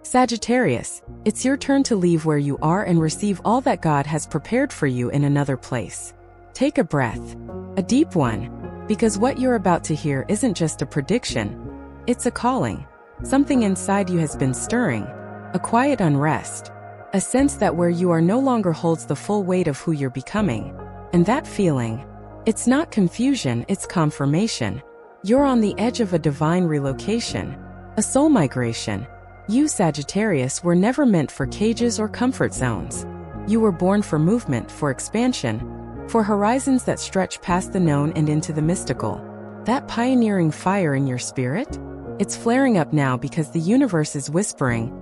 Sagittarius, it's your turn to leave where you are and receive all that God has prepared for you in another place. Take a breath, a deep one, because what you're about to hear isn't just a prediction, it's a calling. Something inside you has been stirring, a quiet unrest, a sense that where you are no longer holds the full weight of who you're becoming. And that feeling, it's not confusion, it's confirmation. You're on the edge of a divine relocation, a soul migration. You, Sagittarius, were never meant for cages or comfort zones. You were born for movement, for expansion, for horizons that stretch past the known and into the mystical. That pioneering fire in your spirit? It's flaring up now because the universe is whispering,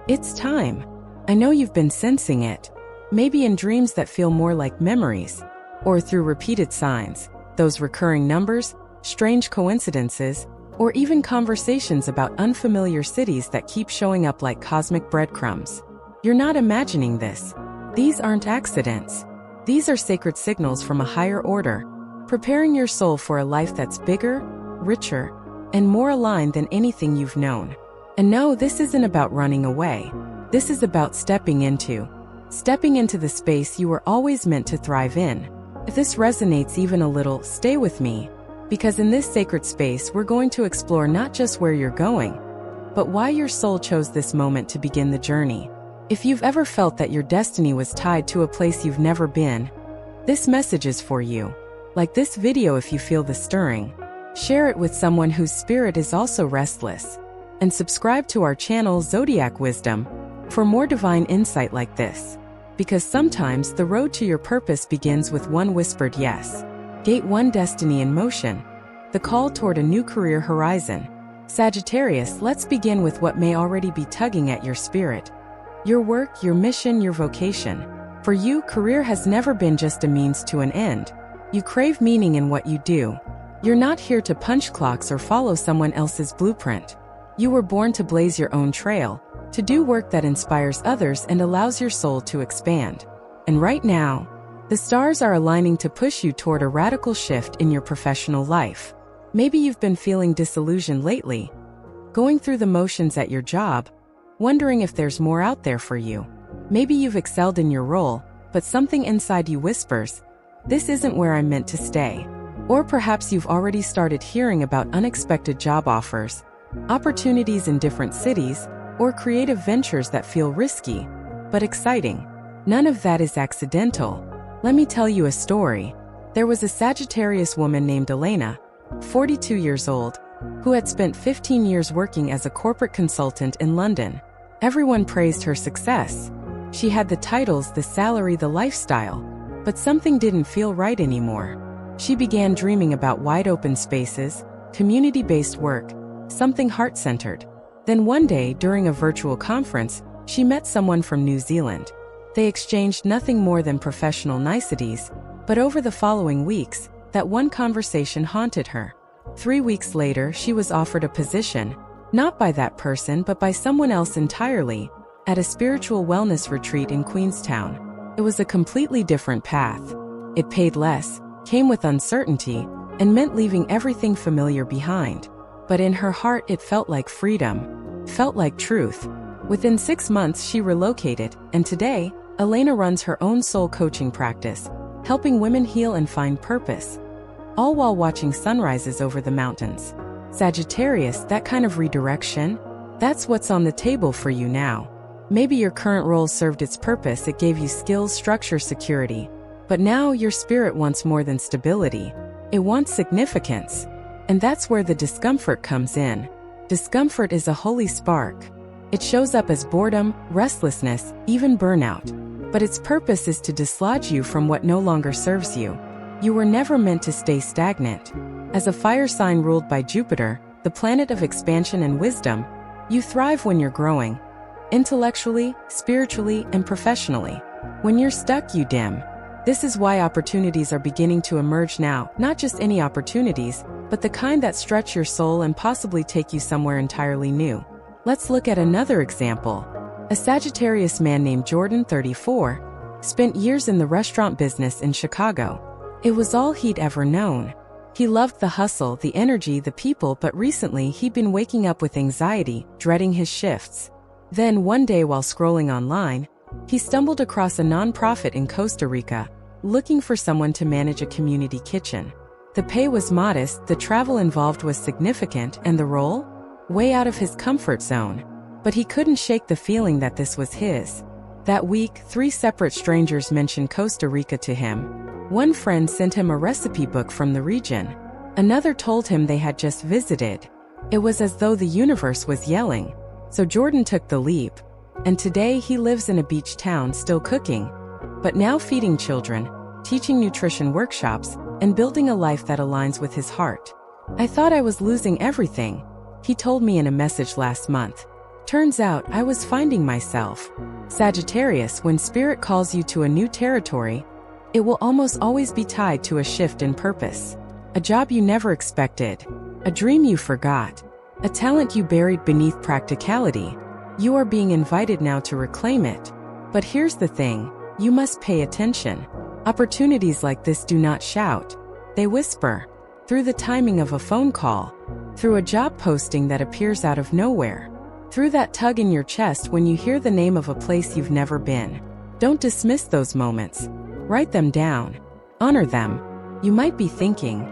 it's time. I know you've been sensing it, maybe in dreams that feel more like memories, or through repeated signs, those recurring numbers, strange coincidences, or even conversations about unfamiliar cities that keep showing up like cosmic breadcrumbs. You're not imagining this. These aren't accidents. These are sacred signals from a higher order, preparing your soul for a life that's bigger, richer, and more aligned than anything you've known. And no, this isn't about running away. This is about stepping into the space you were always meant to thrive in. If this resonates even a little, stay with me, because in this sacred space we're going to explore not just where you're going, but why your soul chose this moment to begin the journey. If you've ever felt that your destiny was tied to a place you've never been, this message is for you. Like this video if you feel the stirring. Share it with someone whose spirit is also restless. And subscribe to our channel Zodiac Wisdom for more divine insight like this. Because sometimes the road to your purpose begins with one whispered yes. Gate 1, destiny in motion. The call toward a new career horizon. Sagittarius, let's begin with what may already be tugging at your spirit. Your work, your mission, your vocation. For you, career has never been just a means to an end. You crave meaning in what you do. You're not here to punch clocks or follow someone else's blueprint. You were born to blaze your own trail, to do work that inspires others and allows your soul to expand. And right now, the stars are aligning to push you toward a radical shift in your professional life. Maybe you've been feeling disillusioned lately, going through the motions at your job, wondering if there's more out there for you. Maybe you've excelled in your role, but something inside you whispers, this isn't where I'm meant to stay. Or perhaps you've already started hearing about unexpected job offers, opportunities in different cities, or creative ventures that feel risky, but exciting. None of that is accidental. Let me tell you a story. There was a Sagittarius woman named Elena, 42 years old, who had spent 15 years working as a corporate consultant in London. Everyone praised her success. She had the titles, the salary, the lifestyle, but something didn't feel right anymore. She began dreaming about wide-open spaces, community-based work, something heart-centered. Then one day, during a virtual conference, she met someone from New Zealand. They exchanged nothing more than professional niceties, but over the following weeks, that one conversation haunted her. 3 weeks later, she was offered a position, not by that person but by someone else entirely, at a spiritual wellness retreat in Queenstown. It was a completely different path. It paid less, came with uncertainty, and meant leaving everything familiar behind. But in her heart it felt like freedom, felt like truth. Within 6 months she relocated, and today, Elena runs her own soul coaching practice, helping women heal and find purpose, all while watching sunrises over the mountains. Sagittarius, that kind of redirection, that's what's on the table for you now. Maybe your current role served its purpose, it gave you skills, structure, security. But now your spirit wants more than stability. It wants significance. And that's where the discomfort comes in. Discomfort is a holy spark. It shows up as boredom, restlessness, even burnout. But its purpose is to dislodge you from what no longer serves you. You were never meant to stay stagnant. As a fire sign ruled by Jupiter, the planet of expansion and wisdom, you thrive when you're growing. Intellectually, spiritually, and professionally. When you're stuck, you dim. This is why opportunities are beginning to emerge now, not just any opportunities, but the kind that stretch your soul and possibly take you somewhere entirely new. Let's look at another example. A Sagittarius man named Jordan, 34, spent years in the restaurant business in Chicago. It was all he'd ever known. He loved the hustle, the energy, the people, but recently he'd been waking up with anxiety, dreading his shifts. Then one day while scrolling online, he stumbled across a nonprofit in Costa Rica, looking for someone to manage a community kitchen. The pay was modest, the travel involved was significant, and the role? Way out of his comfort zone. But he couldn't shake the feeling that this was his. That week, 3 separate strangers mentioned Costa Rica to him. One friend sent him a recipe book from the region. Another told him they had just visited. It was as though the universe was yelling. So Jordan took the leap. And today he lives in a beach town still cooking, but now feeding children, teaching nutrition workshops, and building a life that aligns with his heart. I thought I was losing everything, he told me in a message last month. Turns out I was finding myself. Sagittarius, when spirit calls you to a new territory, it will almost always be tied to a shift in purpose. A job you never expected. A dream you forgot. A talent you buried beneath practicality. You are being invited now to reclaim it. But here's the thing, you must pay attention. Opportunities like this do not shout. They whisper. Through the timing of a phone call. Through a job posting that appears out of nowhere. Through that tug in your chest when you hear the name of a place you've never been. Don't dismiss those moments. Write them down. Honor them. You might be thinking,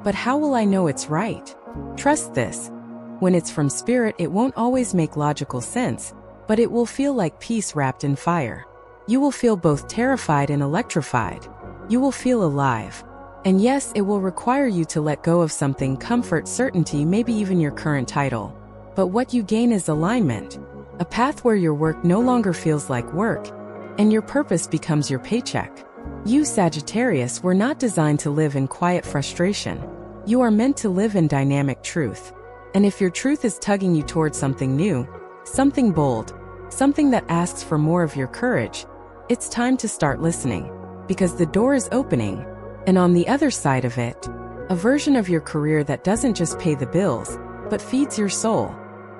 but how will I know it's right? Trust this. When it's from spirit, it won't always make logical sense, but it will feel like peace wrapped in fire. You will feel both terrified and electrified. You will feel alive. And yes, it will require you to let go of something, comfort, certainty, maybe even your current title. But what you gain is alignment. A path where your work no longer feels like work, and your purpose becomes your paycheck. You, Sagittarius, were not designed to live in quiet frustration. You are meant to live in dynamic truth. And if your truth is tugging you towards something new, something bold, something that asks for more of your courage, it's time to start listening. Because the door is opening, and on the other side of it, a version of your career that doesn't just pay the bills, but feeds your soul.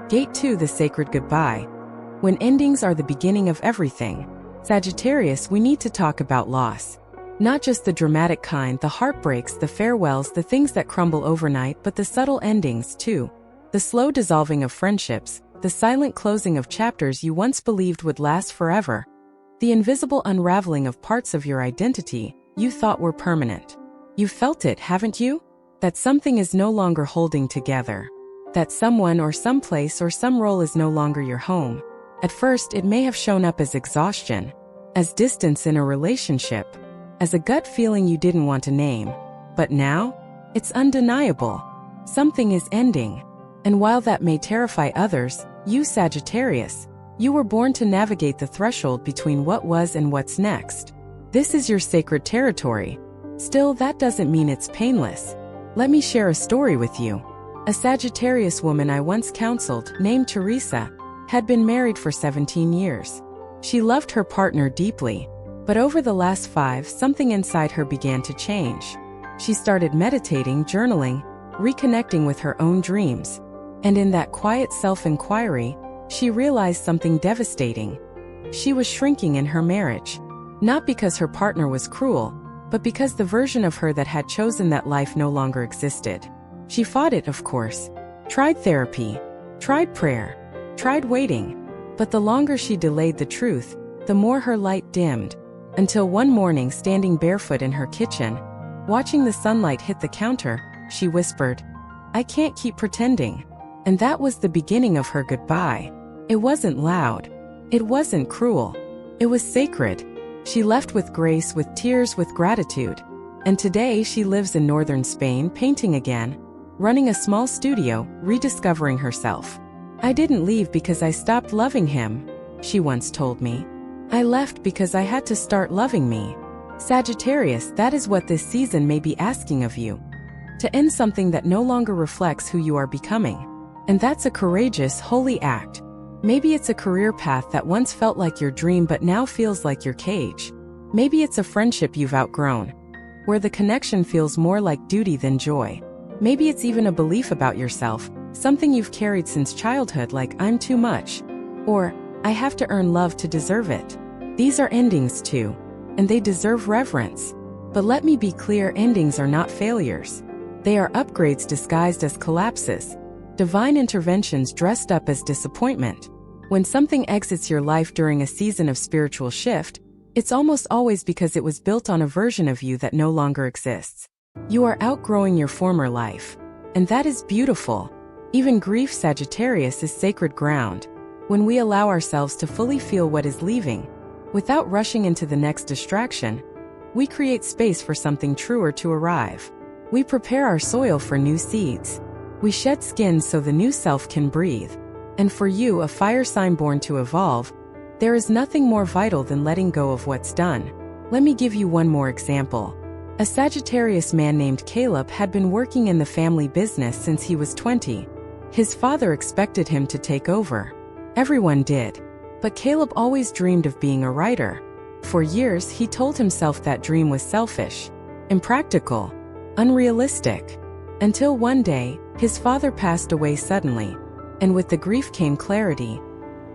Gate 2, the sacred goodbye. When endings are the beginning of everything, Sagittarius, we need to talk about loss. Not just the dramatic kind, the heartbreaks, the farewells, the things that crumble overnight, but the subtle endings too. The slow dissolving of friendships, the silent closing of chapters you once believed would last forever. The invisible unraveling of parts of your identity you thought were permanent. You've felt it, haven't you? That something is no longer holding together. That someone or some place or some role is no longer your home. At first, it may have shown up as exhaustion, as distance in a relationship, as a gut feeling you didn't want to name. But now, it's undeniable. Something is ending. And while that may terrify others, you, Sagittarius, you were born to navigate the threshold between what was and what's next. This is your sacred territory. Still, that doesn't mean it's painless. Let me share a story with you. A Sagittarius woman I once counseled, named Teresa, had been married for 17 years. She loved her partner deeply, but over the last 5, something inside her began to change. She started meditating, journaling, reconnecting with her own dreams. And in that quiet self-inquiry, she realized something devastating. She was shrinking in her marriage. Not because her partner was cruel, but because the version of her that had chosen that life no longer existed. She fought it, of course. Tried therapy. Tried prayer. Tried waiting. But the longer she delayed the truth, the more her light dimmed. Until one morning, standing barefoot in her kitchen, watching the sunlight hit the counter, she whispered, "I can't keep pretending." And that was the beginning of her goodbye. It wasn't loud. It wasn't cruel. It was sacred. She left with grace, with tears, with gratitude. And today she lives in northern Spain, painting again, running a small studio, rediscovering herself. "I didn't leave because I stopped loving him," she once told me. "I left because I had to start loving me." Sagittarius, that is what this season may be asking of you. To end something that no longer reflects who you are becoming. And that's a courageous, holy act. Maybe it's a career path that once felt like your dream but now feels like your cage. Maybe it's a friendship you've outgrown, where the connection feels more like duty than joy. Maybe it's even a belief about yourself, something you've carried since childhood, like "I'm too much," or "I have to earn love to deserve it." These are endings too, and they deserve reverence. But let me be clear, endings are not failures. They are upgrades disguised as collapses. Divine interventions dressed up as disappointment. When something exits your life during a season of spiritual shift, it's almost always because it was built on a version of you that no longer exists. You are outgrowing your former life. And that is beautiful. Even grief, Sagittarius, is sacred ground. When we allow ourselves to fully feel what is leaving, without rushing into the next distraction, we create space for something truer to arrive. We prepare our soil for new seeds. We shed skin so the new self can breathe. And for you, a fire sign born to evolve, there is nothing more vital than letting go of what's done. Let me give you one more example. A Sagittarius man named Caleb had been working in the family business since he was 20. His father expected him to take over. Everyone did. But Caleb always dreamed of being a writer. For years, he told himself that dream was selfish, impractical, unrealistic. Until one day, his father passed away suddenly. And with the grief came clarity.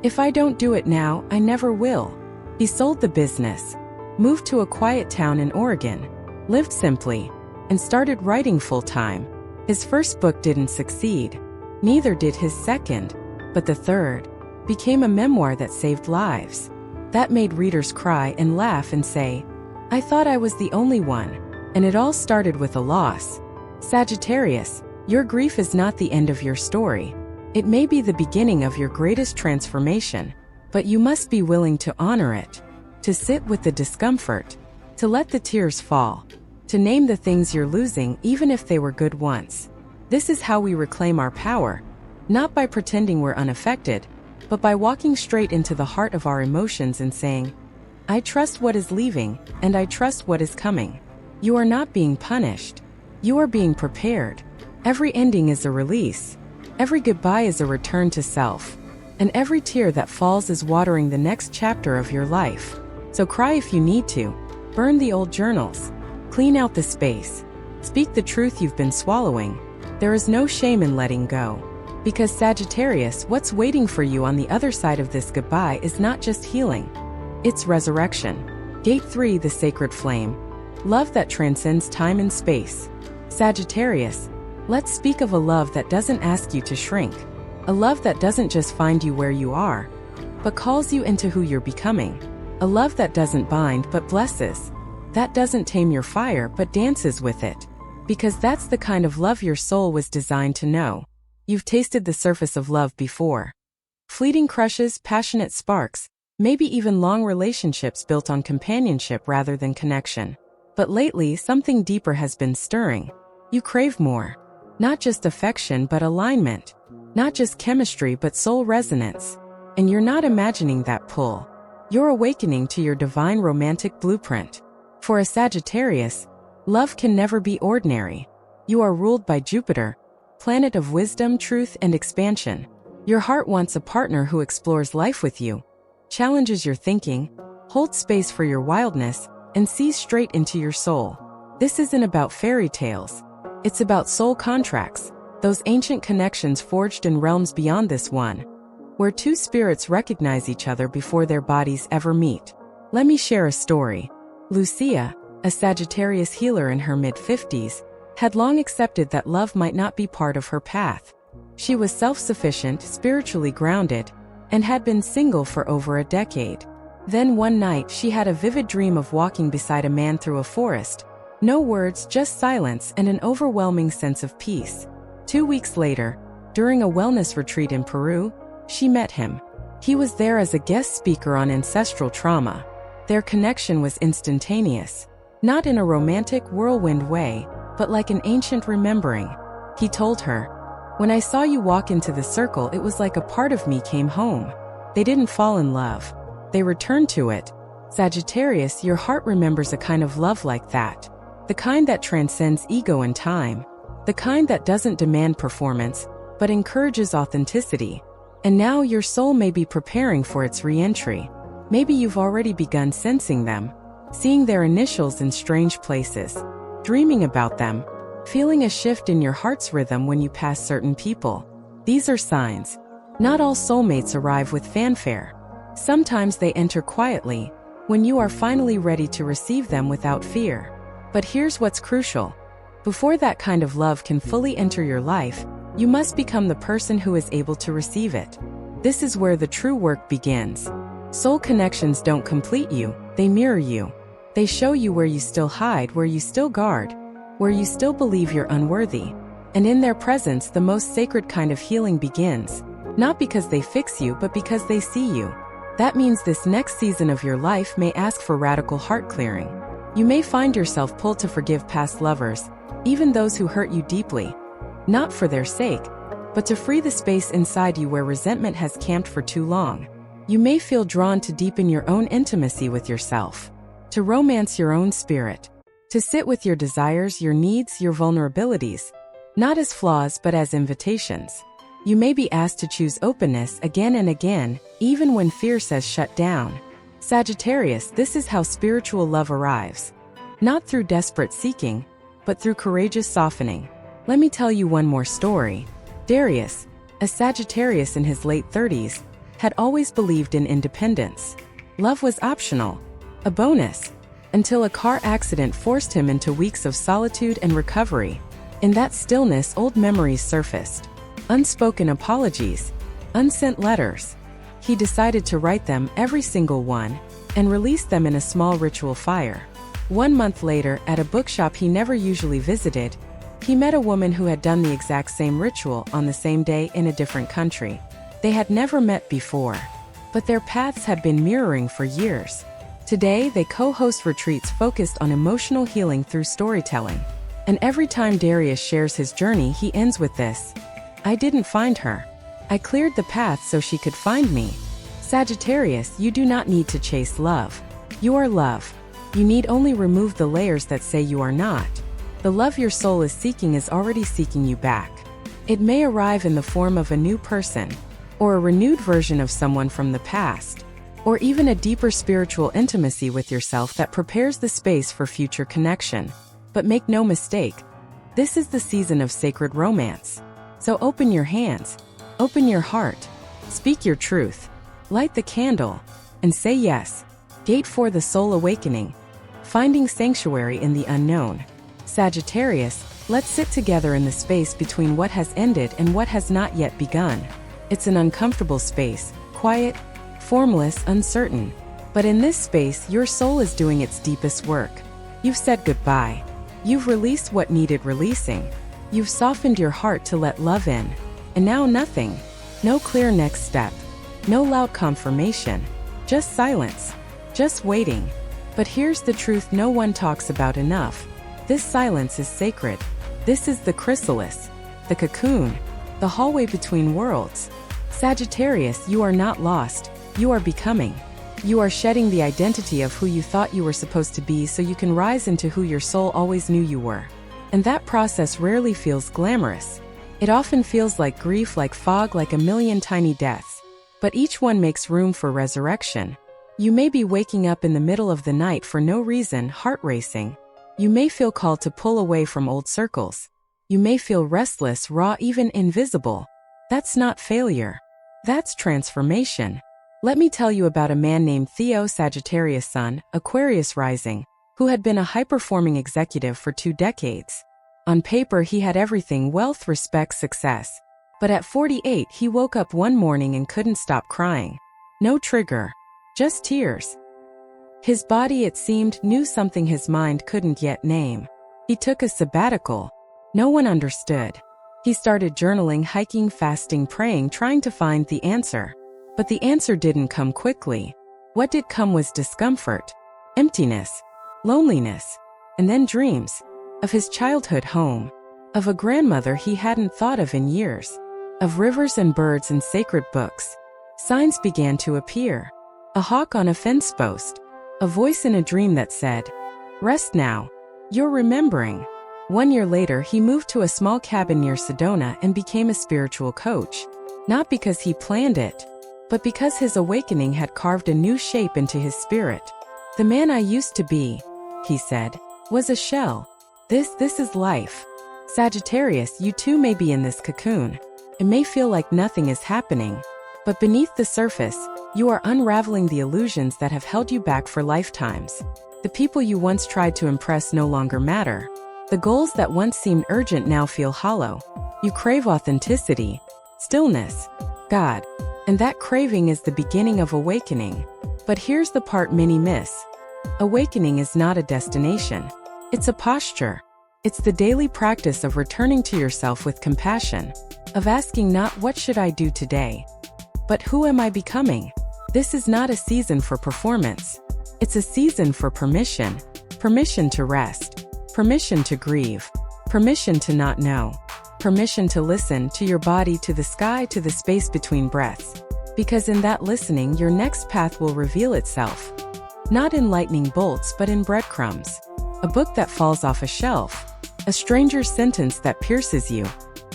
If I don't do it now, I never will. He sold the business, moved to a quiet town in Oregon, lived simply, and started writing full-time. His first book didn't succeed. Neither did his second, but the third became a memoir that saved lives. That made readers cry and laugh and say, I thought I was the only one. And it all started with a loss. Sagittarius, your grief is not the end of your story. It may be the beginning of your greatest transformation, but you must be willing to honor it, to sit with the discomfort, to let the tears fall, to name the things you're losing even if they were good once. This is how we reclaim our power, not by pretending we're unaffected, but by walking straight into the heart of our emotions and saying, I trust what is leaving, and I trust what is coming. You are not being punished. You are being prepared. Every ending is a release. Every goodbye is a return to self. And every tear that falls is watering the next chapter of your life. So cry if you need to. Burn the old journals. Clean out the space. Speak the truth you've been swallowing. There is no shame in letting go. Because Sagittarius, what's waiting for you on the other side of this goodbye is not just healing. It's resurrection. Gate 3, the sacred flame. Love that transcends time and space. Sagittarius, let's speak of a love that doesn't ask you to shrink. A love that doesn't just find you where you are, but calls you into who you're becoming. A love that doesn't bind but blesses. That doesn't tame your fire but dances with it. Because that's the kind of love your soul was designed to know. You've tasted the surface of love before. Fleeting crushes, passionate sparks, maybe even long relationships built on companionship rather than connection. But lately, something deeper has been stirring. You crave more. Not just affection but alignment. Not just chemistry but soul resonance. And you're not imagining that pull. You're awakening to your divine romantic blueprint. For a Sagittarius, love can never be ordinary. You are ruled by Jupiter, planet of wisdom, truth, and expansion. Your heart wants a partner who explores life with you, challenges your thinking, holds space for your wildness, and sees straight into your soul. This isn't about fairy tales. It's about soul contracts, those ancient connections forged in realms beyond this one, where two spirits recognize each other before their bodies ever meet. Let me share a story. Lucia, a Sagittarius healer in her mid-50s, had long accepted that love might not be part of her path. She was self-sufficient, spiritually grounded, and had been single for over a decade. Then one night she had a vivid dream of walking beside a man through a forest. No words, just silence and an overwhelming sense of peace. 2 weeks later, during a wellness retreat in Peru, she met him. He was there as a guest speaker on ancestral trauma. Their connection was instantaneous, not in a romantic whirlwind way, but like an ancient remembering. He told her, "When I saw you walk into the circle, it was like a part of me came home." They didn't fall in love. They returned to it. Sagittarius, your heart remembers a kind of love like that. The kind that transcends ego and time. The kind that doesn't demand performance, but encourages authenticity. And now your soul may be preparing for its re-entry. Maybe you've already begun sensing them, seeing their initials in strange places, dreaming about them, feeling a shift in your heart's rhythm when you pass certain people. These are signs. Not all soulmates arrive with fanfare. Sometimes they enter quietly, when you are finally ready to receive them without fear. But here's what's crucial. Before that kind of love can fully enter your life, you must become the person who is able to receive it. This is where the true work begins. Soul connections don't complete you, they mirror you. They show you where you still hide, where you still guard, where you still believe you're unworthy. And in their presence, the most sacred kind of healing begins. Not because they fix you, but because they see you. That means this next season of your life may ask for radical heart clearing. You may find yourself pulled to forgive past lovers, even those who hurt you deeply. Not for their sake, but to free the space inside you where resentment has camped for too long. You may feel drawn to deepen your own intimacy with yourself, to romance your own spirit, to sit with your desires, your needs, your vulnerabilities, not as flaws but as invitations. You may be asked to choose openness again and again, even when fear says shut down. Sagittarius, this is how spiritual love arrives. Not through desperate seeking, but through courageous softening. Let me tell you one more story. Darius, a Sagittarius in his late 30s, had always believed in independence. Love was optional, a bonus, until a car accident forced him into weeks of solitude and recovery. In that stillness, old memories surfaced. Unspoken apologies, unsent letters. He decided to write them, every single one, and release them in a small ritual fire. 1 month later, at a bookshop he never usually visited, he met a woman who had done the exact same ritual on the same day in a different country. They had never met before, but their paths had been mirroring for years. Today, they co-host retreats focused on emotional healing through storytelling. And every time Darius shares his journey, he ends with this: I didn't find her. I cleared the path so she could find me. Sagittarius, you do not need to chase love. You are love. You need only remove the layers that say you are not. The love your soul is seeking is already seeking you back. It may arrive in the form of a new person, or a renewed version of someone from the past, or even a deeper spiritual intimacy with yourself that prepares the space for future connection. But make no mistake, this is the season of sacred romance. So open your hands, open your heart, speak your truth, light the candle, and say yes. Gate for the soul awakening, finding sanctuary in the unknown. Sagittarius, let's sit together in the space between what has ended and what has not yet begun. It's an uncomfortable space, quiet, formless, uncertain. But in this space, your soul is doing its deepest work. You've said goodbye. You've released what needed releasing. You've softened your heart to let love in. And now nothing. No clear next step. No loud confirmation. Just silence. Just waiting. But here's the truth no one talks about enough. This silence is sacred. This is the chrysalis, the cocoon, the hallway between worlds. Sagittarius, you are not lost. You are becoming. You are shedding the identity of who you thought you were supposed to be so you can rise into who your soul always knew you were. And that process rarely feels glamorous. It often feels like grief, like fog, like a million tiny deaths. But each one makes room for resurrection. You may be waking up in the middle of the night for no reason, heart racing. You may feel called to pull away from old circles. You may feel restless, raw, even invisible. That's not failure. That's transformation. Let me tell you about a man named Theo, Sagittarius Sun, Aquarius rising, who had been a high-performing executive for 2 decades. On paper, he had everything: wealth, respect, success. But at 48, he woke up one morning and couldn't stop crying. No trigger. Just tears. His body, it seemed, knew something his mind couldn't yet name. He took a sabbatical. No one understood. He started journaling, hiking, fasting, praying, trying to find the answer. But the answer didn't come quickly. What did come was discomfort, emptiness, loneliness, and then dreams of his childhood home, of a grandmother he hadn't thought of in years, of rivers and birds and sacred books. Signs began to appear. A hawk on a fence post. A voice in a dream that said, "Rest now. You're remembering." 1 year later, he moved to a small cabin near Sedona and became a spiritual coach. Not because he planned it, but because his awakening had carved a new shape into his spirit. "The man I used to be," he said, "was a shell. This is life." Sagittarius, you too may be in this cocoon. It may feel like nothing is happening, but beneath the surface, you are unraveling the illusions that have held you back for lifetimes. The people you once tried to impress no longer matter. The goals that once seemed urgent now feel hollow. You crave authenticity, stillness, God, And that craving is the beginning of awakening. But here's the part many miss. Awakening is not a destination. It's a posture. It's the daily practice of returning to yourself with compassion, of asking not what should I do today, but who am I becoming? This is not a season for performance. It's a season for permission. Permission to rest. Permission to grieve. Permission to not know. Permission to listen to your body, to the sky, to the space between breaths. Because in that listening, your next path will reveal itself. Not in lightning bolts, but in breadcrumbs. A book that falls off a shelf. A stranger's sentence that pierces you.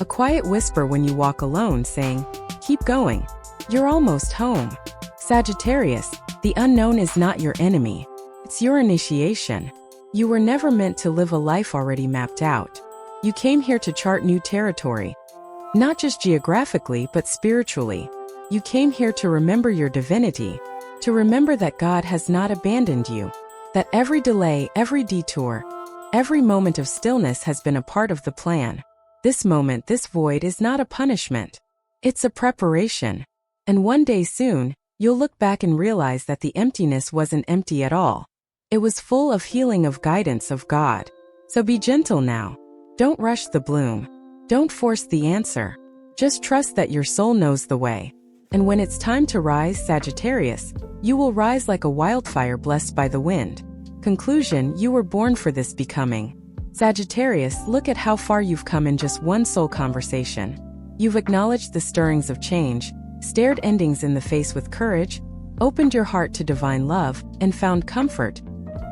A quiet whisper when you walk alone saying, keep going. You're almost home. Sagittarius, the unknown is not your enemy. It's your initiation. You were never meant to live a life already mapped out. You came here to chart new territory. Not just geographically, but spiritually. You came here to remember your divinity. To remember that God has not abandoned you. That every delay, every detour, every moment of stillness has been a part of the plan. This moment, this void is not a punishment. It's a preparation. And one day soon, you'll look back and realize that the emptiness wasn't empty at all. It was full of healing, of guidance, of God. So be gentle now. Don't rush the bloom. Don't force the answer. Just trust that your soul knows the way. And when it's time to rise, Sagittarius, you will rise like a wildfire blessed by the wind. Conclusion, you were born for this becoming. Sagittarius, look at how far you've come in just one soul conversation. You've acknowledged the stirrings of change, stared endings in the face with courage, opened your heart to divine love, and found comfort.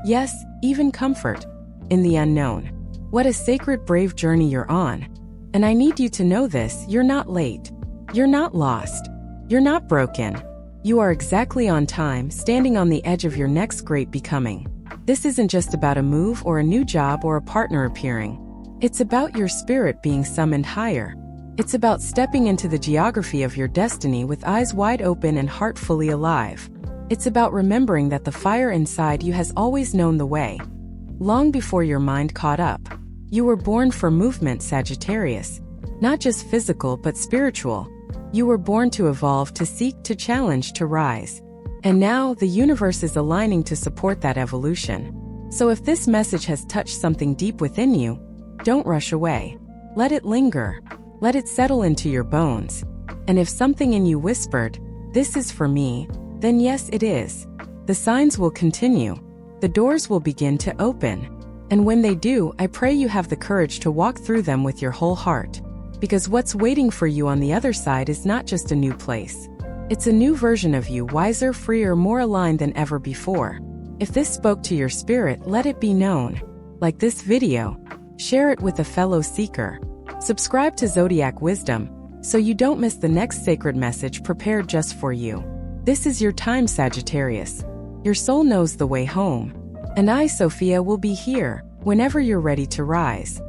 Yes, even comfort. In the unknown. What a sacred, brave journey you're on. And I need you to know this, you're not late. You're not lost. You're not broken. You are exactly on time, standing on the edge of your next great becoming. This isn't just about a move or a new job or a partner appearing. It's about your spirit being summoned higher. It's about stepping into the geography of your destiny with eyes wide open and heart fully alive. It's about remembering that the fire inside you has always known the way. Long before your mind caught up. You were born for movement, Sagittarius. Not just physical, but spiritual. You were born to evolve, to seek, to challenge, to rise. And now, the universe is aligning to support that evolution. So if this message has touched something deep within you, don't rush away. Let it linger. Let it settle into your bones. And if something in you whispered, "This is for me," then yes, it is. The signs will continue. The doors will begin to open. And when they do, I pray you have the courage to walk through them with your whole heart. Because what's waiting for you on the other side is not just a new place. It's a new version of you, wiser, freer, more aligned than ever before. If this spoke to your spirit, let it be known. Like this video, share it with a fellow seeker. Subscribe to Zodiac Wisdom, so you don't miss the next sacred message prepared just for you. This is your time, Sagittarius. Your soul knows the way home. And I, Sophia, will be here, whenever you're ready to rise.